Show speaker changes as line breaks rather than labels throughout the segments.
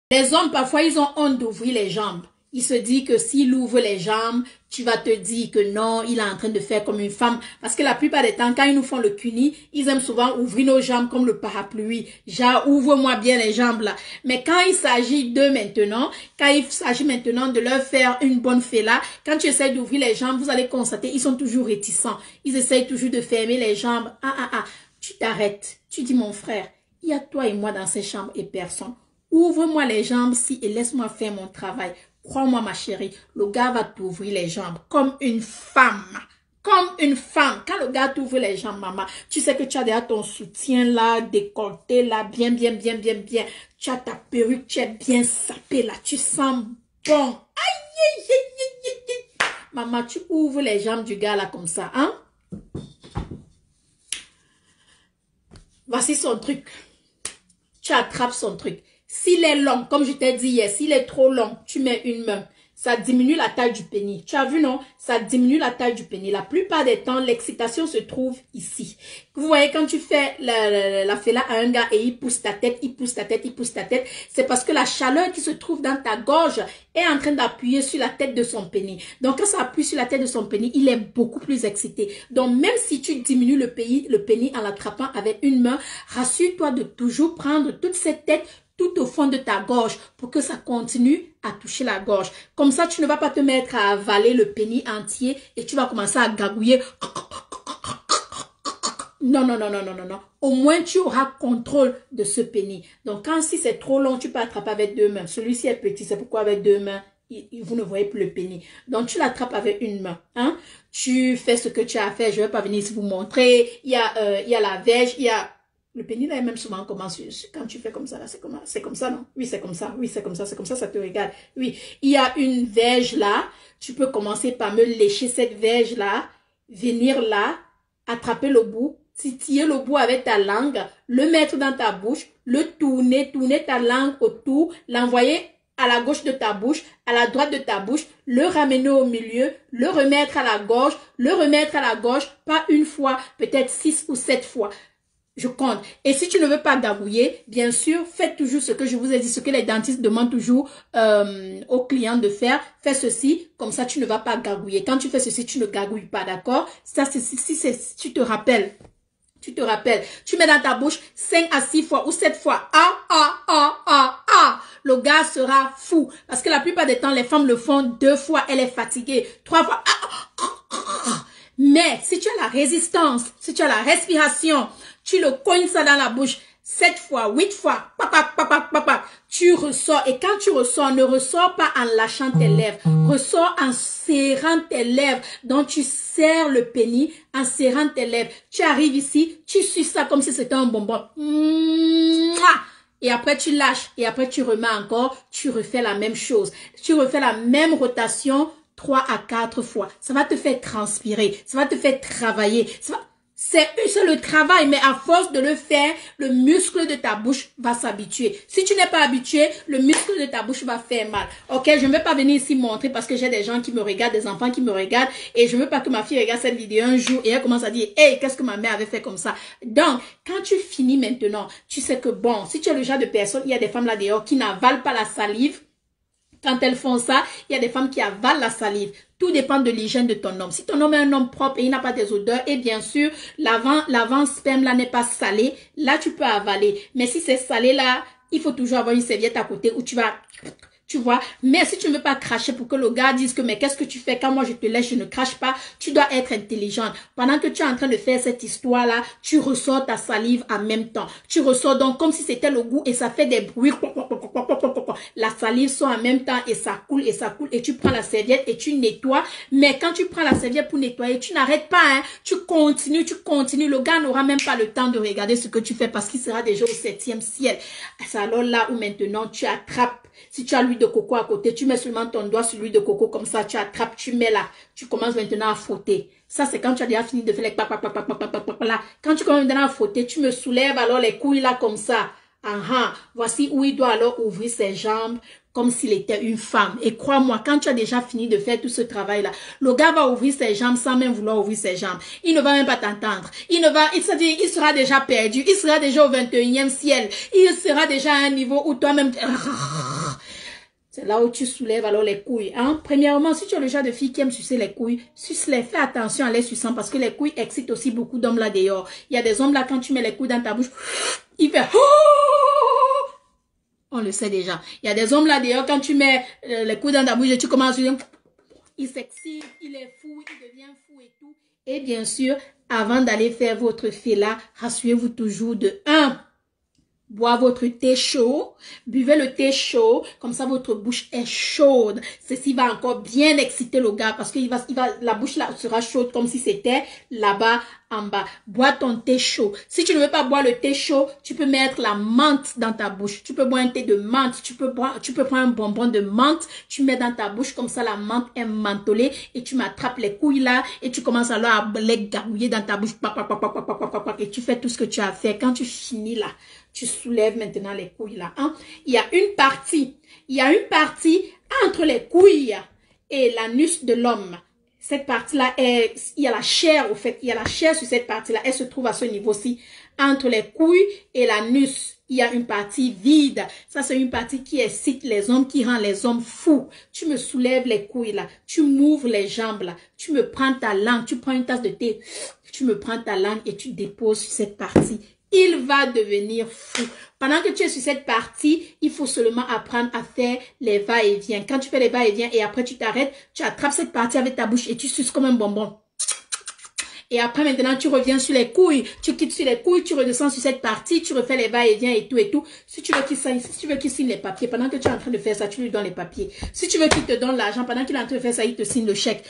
Les hommes, parfois, ils ont honte d'ouvrir les jambes. Il se dit que s'il ouvre les jambes, tu vas te dire que non, il est en train de faire comme une femme. Parce que la plupart des temps, quand ils nous font le cuni, ils aiment souvent ouvrir nos jambes comme le parapluie. Genre, ouvre-moi bien les jambes là. Mais quand il s'agit d'eux maintenant, quand il s'agit maintenant de leur faire une bonne fella, quand tu essaies d'ouvrir les jambes, vous allez constater, ils sont toujours réticents. Ils essayent toujours de fermer les jambes. Tu t'arrêtes. Tu dis, mon frère, il y a toi et moi dans ces chambres et personne. Ouvre-moi les jambes si et laisse-moi faire mon travail. Crois-moi, ma chérie, le gars va t'ouvrir les jambes comme une femme. Comme une femme. Quand le gars t'ouvre les jambes, maman, tu sais que tu as déjà ton soutien là, décolleté là, bien. Tu as ta perruque, tu es bien sapée là, tu sens bon. Maman, tu ouvres les jambes du gars là comme ça, hein? Voici son truc. Tu attrapes son truc. S'il est long, comme je t'ai dit hier, s'il est trop long, tu mets une main. Ça diminue la taille du pénis. Tu as vu, non? Ça diminue la taille du pénis. La plupart des temps, l'excitation se trouve ici. Vous voyez, quand tu fais la fella à un gars et il pousse ta tête, c'est parce que la chaleur qui se trouve dans ta gorge est en train d'appuyer sur la tête de son pénis. Donc, quand ça appuie sur la tête de son pénis, il est beaucoup plus excité. Donc, même si tu diminues le pénis en l'attrapant avec une main, rassure-toi de toujours prendre toute cette tête tout au fond de ta gorge pour que ça continue à toucher la gorge. Comme ça, tu ne vas pas te mettre à avaler le pénis entier et tu vas commencer à gargouiller. Non. Au moins, tu auras contrôle de ce pénis. Donc, si c'est trop long, tu peux attraper avec deux mains. Celui-ci est petit, c'est pourquoi avec deux mains, vous ne voyez plus le pénis. Donc, tu l'attrapes avec une main. Hein? Tu fais ce que tu as à faire. Je ne vais pas venir ici vous montrer. Il y a la verge, il y a... Le pénis là est même souvent comment quand tu fais comme ça là, c'est comme ça non? Oui, c'est comme ça. Oui, c'est comme ça, ça te regarde. Oui, il y a une verge là, tu peux commencer par me lécher cette verge là, venir là, attraper le bout, titiller le bout avec ta langue, le mettre dans ta bouche, le tourner ta langue autour, l'envoyer à la gauche de ta bouche, à la droite de ta bouche, le ramener au milieu, le remettre à la gorge, pas une fois, peut-être 6 ou 7 fois. Je compte. Et si tu ne veux pas gargouiller, bien sûr, faites toujours ce que je vous ai dit, ce que les dentistes demandent toujours aux clients de faire. Fais ceci, comme ça tu ne vas pas gargouiller. Quand tu fais ceci, tu ne gargouilles pas, d'accord? Ça, c'est si tu te rappelles. Tu mets dans ta bouche 5 à 6 fois ou 7 fois. Le gars sera fou. Parce que la plupart des temps, les femmes le font 2 fois. Elle est fatiguée. 3 fois. Mais si tu as la résistance, si tu as la respiration, tu le cognes ça dans la bouche 7 fois, 8 fois, tu ressors. Et quand tu ressors, ne ressors pas en lâchant tes lèvres. Ressors en serrant tes lèvres. Donc, tu serres le pénis en serrant tes lèvres. Tu arrives ici, tu suces ça comme si c'était un bonbon. Et après, tu lâches. Et après, tu remets encore. Tu refais la même chose. Tu refais la même rotation 3 à 4 fois. Ça va te faire transpirer. Ça va te faire travailler. C'est le travail, mais à force de le faire, le muscle de ta bouche va s'habituer. Si tu n'es pas habitué, le muscle de ta bouche va faire mal. Ok, je ne vais pas venir ici montrer parce que j'ai des gens qui me regardent, des enfants qui me regardent et je ne veux pas que ma fille regarde cette vidéo un jour et elle commence à dire, hey, qu'est-ce que ma mère avait fait comme ça? Donc, quand tu finis maintenant, tu sais que bon, si tu es le genre de personne, il y a des femmes là dehors qui n'avalent pas la salive. Quand elles font ça, il y a des femmes qui avalent la salive. Tout dépend de l'hygiène de ton homme. Si ton homme est un homme propre et il n'a pas des odeurs, et bien sûr, l'avant-sperme là n'est pas salé, là tu peux avaler. Mais si c'est salé là, il faut toujours avoir une serviette à côté où tu vas... Tu vois, mais si tu ne veux pas cracher pour que le gars dise que mais qu'est-ce que tu fais quand moi je te laisse, je ne crache pas, tu dois être intelligente. Pendant que tu es en train de faire cette histoire-là, tu ressors ta salive en même temps. Tu ressors donc comme si c'était le goût et ça fait des bruits. La salive sort en même temps et ça coule et tu prends la serviette et tu nettoies. Mais quand tu prends la serviette pour nettoyer, tu n'arrêtes pas, hein. Tu continues. Le gars n'aura même pas le temps de regarder ce que tu fais parce qu'il sera déjà au 7e ciel. C'est alors là où maintenant tu attrapes. Si tu as l'huile de coco à côté, tu mets seulement ton doigt sur l'huile de coco comme ça, tu attrapes, tu mets là. Tu commences maintenant à frotter. Ça, c'est quand tu as déjà fini de faire les là. Quand tu commences maintenant à frotter, tu me soulèves alors les couilles là comme ça. Voici où il doit alors ouvrir ses jambes comme s'il était une femme. Et crois-moi, quand tu as déjà fini de faire tout ce travail-là, le gars va ouvrir ses jambes sans même vouloir ouvrir ses jambes. Il ne va même pas t'entendre. Il sera déjà perdu. Il sera déjà au 21e ciel. Il sera déjà à un niveau où toi-même... C'est là où tu soulèves alors les couilles. Hein? Premièrement, si tu es le genre de fille qui aime sucer les couilles, suce-les. Fais attention à les suçant parce que les couilles excitent aussi beaucoup d'hommes là dehors. Il y a des hommes là, quand tu mets les couilles dans ta bouche, il fait... On le sait déjà. Il y a des hommes là dehors, quand tu mets les couilles dans ta bouche et tu commences à dire... Il s'excite, il est fou, il devient fou et tout. Et bien sûr, avant d'aller faire votre fella, rassurez-vous toujours de 1. Bois votre thé chaud, buvez le thé chaud, comme ça votre bouche est chaude. Ceci va encore bien exciter le gars parce que la bouche là sera chaude comme si c'était là-bas en bas. Bois ton thé chaud. Si tu ne veux pas boire le thé chaud, tu peux mettre la menthe dans ta bouche. Tu peux boire un thé de menthe, tu peux prendre un bonbon de menthe, tu mets dans ta bouche comme ça la menthe est mentholée et tu m'attrapes les couilles là et tu commences alors à les gargouiller dans ta bouche et tu fais tout ce que tu as fait. Quand tu finis là, tu soulèves maintenant les couilles là. Hein? Il y a une partie entre les couilles et l'anus de l'homme. Cette partie-là, il y a la chair au fait. Il y a la chair sur cette partie-là. Elle se trouve à ce niveau-ci. Entre les couilles et l'anus, il y a une partie vide. Ça, c'est une partie qui excite les hommes, qui rend les hommes fous. Tu me soulèves les couilles là. Tu m'ouvres les jambes là. Tu me prends ta langue. Tu prends une tasse de thé. Tu me prends ta langue et tu déposes sur cette partie. Il va devenir fou. Pendant que tu es sur cette partie, il faut seulement apprendre à faire les va-et-vient. Quand tu fais les va-et-vient et après tu t'arrêtes, tu attrapes cette partie avec ta bouche et tu suces comme un bonbon. Et après maintenant, tu reviens sur les couilles. Tu quittes sur les couilles, tu redescends sur cette partie, tu refais les va-et-vient et tout et tout. Si tu veux qu'il signe les papiers, pendant que tu es en train de faire ça, tu lui donnes les papiers. Si tu veux qu'il te donne l'argent, pendant qu'il est en train de faire ça, il te signe le chèque.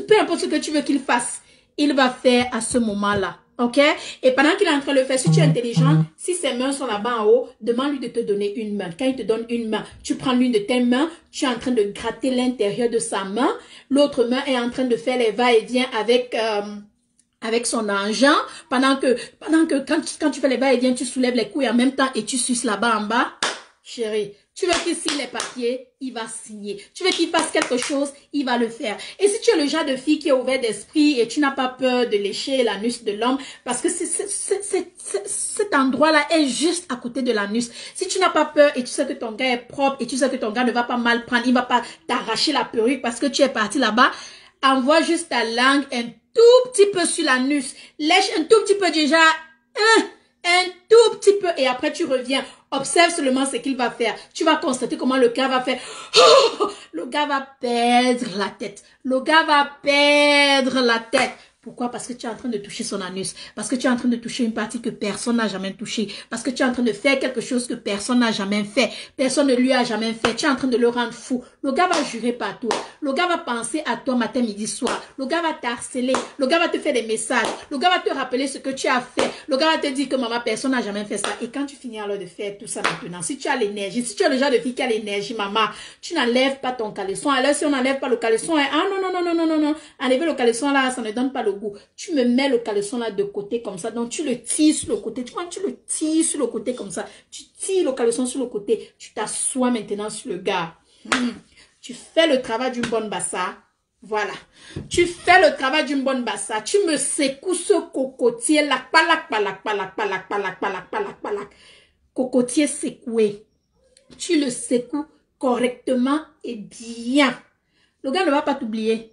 Peu importe ce que tu veux qu'il fasse, il va faire à ce moment-là. Ok? Et pendant qu'il est en train de le faire, si tu es intelligent, si ses mains sont là-bas en haut, demande-lui de te donner une main. Quand il te donne une main, tu prends l'une de tes mains, tu es en train de gratter l'intérieur de sa main. L'autre main est en train de faire les va-et-vient avec son argent. Pendant que quand tu fais les va-et-vient, tu soulèves les couilles en même temps et tu suces là-bas en bas. Chérie, tu veux qu'il signe les papiers, il va signer. Tu veux qu'il fasse quelque chose, il va le faire. Et si tu es le genre de fille qui est ouvert d'esprit et tu n'as pas peur de lécher l'anus de l'homme, parce que cet endroit-là est juste à côté de l'anus. Si tu n'as pas peur et tu sais que ton gars est propre et tu sais que ton gars ne va pas mal prendre, il ne va pas t'arracher la perruque parce que tu es parti là-bas, envoie juste ta langue un tout petit peu sur l'anus. Lèche un tout petit peu déjà. Un tout petit peu et après tu reviens. Observe seulement ce qu'il va faire. Tu vas constater comment le gars va faire. Oh, le gars va perdre la tête. Le gars va perdre la tête. Pourquoi? Parce que tu es en train de toucher son anus. Parce que tu es en train de toucher une partie que personne n'a jamais touchée. Parce que tu es en train de faire quelque chose que personne n'a jamais fait. Personne ne lui a jamais fait. Tu es en train de le rendre fou. Le gars va jurer partout. Le gars va penser à toi matin, midi, soir. Le gars va t'harceler. Le gars va te faire des messages. Le gars va te rappeler ce que tu as fait. Le gars va te dire que maman, personne n'a jamais fait ça. Et quand tu finis alors de faire tout ça maintenant, si tu as l'énergie, si tu es le genre de fille qui a l'énergie, maman, tu n'enlèves pas ton caleçon. Alors si on n'enlève pas le caleçon, ah non. Enlever le caleçon là, ça ne donne pas le goût. Tu me mets le caleçon là de côté comme ça. Donc tu le tires sur le côté. Tu vois, tu le tires sur le côté comme ça. Tu tires le caleçon sur le côté. Tu t'assois maintenant sur le gars. Tu fais le travail d'une bonne bassa. Voilà. Tu fais le travail d'une bonne bassa. Tu me secoues ce cocotier là. Palak. Cocotier secoué. Tu le secoues correctement et bien. Le gars ne va pas t'oublier.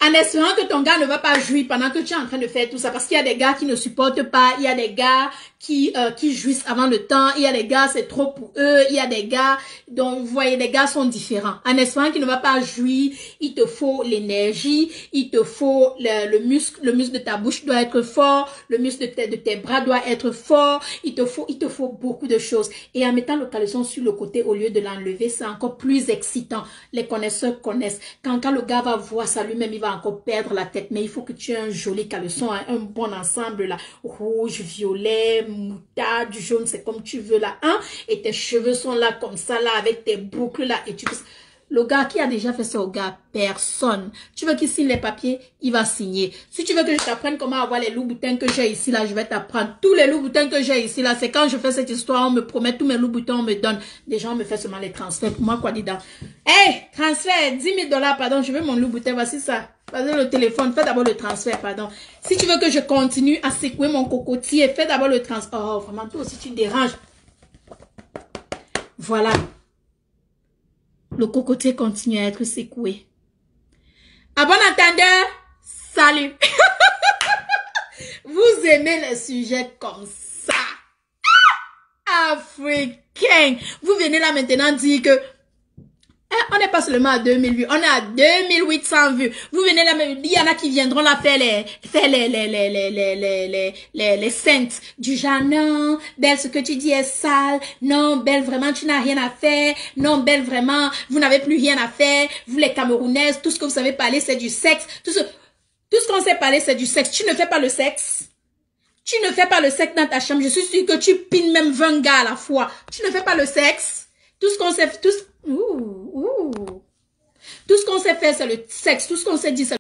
En espérant que ton gars ne va pas jouir pendant que tu es en train de faire tout ça. Parce qu'il y a des gars qui ne supportent pas. Il y a des gars qui jouissent avant le temps. Il y a des gars, c'est trop pour eux. Il y a des gars, donc vous voyez, les gars sont différents. En espérant qu'il ne va pas jouir, il te faut l'énergie. Il te faut le muscle de ta bouche doit être fort. Le muscle de tes bras doit être fort. Il te faut beaucoup de choses. Et en mettant le caleçon sur le côté au lieu de l'enlever, c'est encore plus excitant. Les connaisseurs connaissent. Quand le gars va voir ça lui-même, il va encore perdre la tête. Mais il faut que tu aies un joli caleçon, un bon ensemble là. Rouge, violet, moutarde, jaune, c'est comme tu veux là. Hein? Et tes cheveux sont là comme ça là, avec tes boucles là. Et tu Le gars qui a déjà fait ça au gars, personne. Tu veux qu'il signe les papiers, il va signer. Si tu veux que je t'apprenne comment avoir les loups-boutins que j'ai ici, là, je vais t'apprendre. Tous les loups-boutins que j'ai ici, là, c'est quand je fais cette histoire, on me promet tous mes loups-boutins, on me donne. Des gens me font seulement les transferts. Pour moi, quoi, dedans. Hey, transfert, 10 000 $, pardon, je veux mon loup-boutin, voici ça. Vas-y, le téléphone, fais d'abord le transfert, pardon. Si tu veux que je continue à secouer mon cocotier, fais d'abord le transfert. Oh, vraiment, toi aussi, tu me déranges. Voilà. Le cocotier continue à être secoué. À bon entendeur, salut. Vous aimez les sujets comme ça. Africain. Vous venez là maintenant dire que on n'est pas seulement à 2000 vues, on est à 2800 vues. Vous venez là, il y en a qui viendront là faire les saintes du genre, non, Belle, ce que tu dis est sale, non, Belle, vraiment, tu n'as rien à faire, non, Belle, vraiment, vous n'avez plus rien à faire, vous les Camerounaises, tout ce que vous savez parler, c'est du sexe, tout ce qu'on sait parler, c'est du sexe. Tu ne fais pas le sexe. Tu ne fais pas le sexe dans ta chambre. Je suis sûre que tu pines même 20 gars à la fois. Tu ne fais pas le sexe. Tout ce qu'on sait, tout ce qu'on sait faire, c'est le sexe. Tout ce qu'on sait dire, c'est